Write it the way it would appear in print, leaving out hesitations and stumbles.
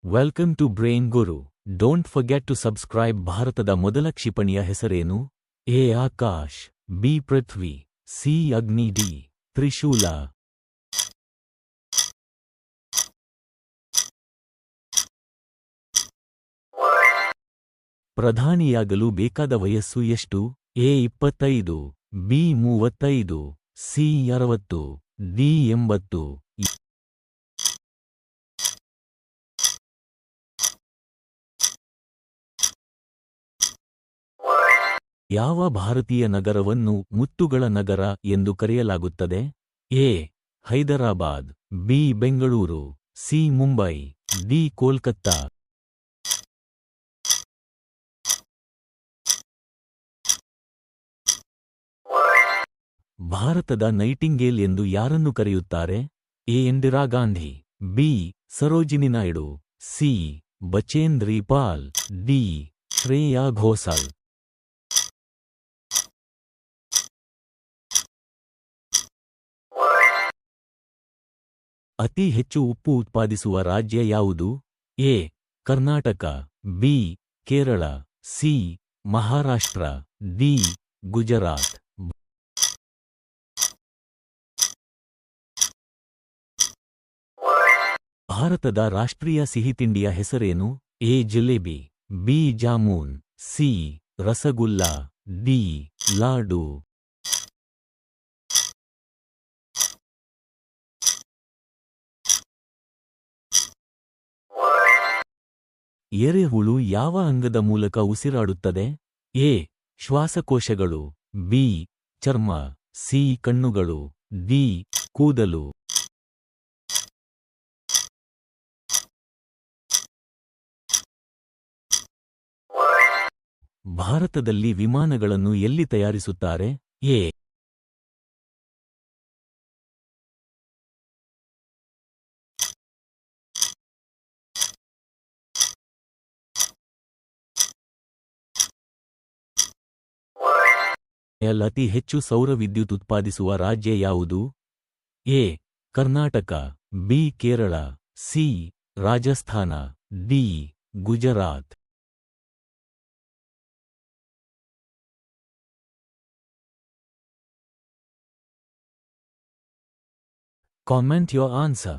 Welcome to Brain Guru. Don't forget to subscribe. ಭಾರತದ ಮೊದಲ ಕ್ಷಿಪಣಿಯ ಹೆಸರೇನು? A Akash, B Prithvi, C Agni, D Trishul. ಪ್ರಧಾನಿಯಾಗಲು ಬೇಕಾದ ವಯಸ್ಸು ಎಷ್ಟು? A 25, B 35, C 60, D 80. ಯಾವ ಭಾರತೀಯ ನಗರವನ್ನು ಮುತ್ತುಗಳ ನಗರ ಎಂದು ಕರೆಯಲಾಗುತ್ತದೆ? A Hyderabad, B Bengaluru, C Mumbai, D Kolkata. ಭಾರತದ ನೈಟಿಂಗೇಲ್ ಎಂದು ಯಾರನ್ನು ಕರೆಯುತ್ತಾರೆ? A Indira Gandhi, B Sarojini Naidu, C Bachendri Pal, D Shreya Ghoshal. ಅತಿ ಹೆಚ್ಚು ಉಪ್ಪು ಉತ್ಪಾದಿಸುವ ರಾಜ್ಯ ಯಾವುದು? A Karnataka, B Kerala, C Maharashtra, D Gujarat. ಭಾರತದ ರಾಷ್ಟ್ರೀಯ ಸಿಹಿತಿಂಡಿಯ ಹೆಸರೇನು? A jalebi, B jamun, C rasgulla, D laddu. ಎರೆಹುಳು ಯಾವ ಅಂಗದ ಮೂಲಕ ಉಸಿರಾಡುತ್ತದೆ? ಎ ಶ್ವಾಸಕೋಶಗಳು, ಬಿ ಚರ್ಮ, ಸಿ ಕಣ್ಣುಗಳು, ಡಿ ಕೂದಲು. ಭಾರತದಲ್ಲಿ ವಿಮಾನಗಳನ್ನು ಎಲ್ಲಿ ತಯಾರಿಸುತ್ತಾರೆ? ಎ ಅತಿ ಹೆಚ್ಚು ಸೌರ ವಿದ್ಯುತ್ ಉತ್ಪಾದಿಸುವ ರಾಜ್ಯ ಯಾವುದು? A Karnataka, B Kerala, C Rajasthan, D Gujarat. Comment your answer.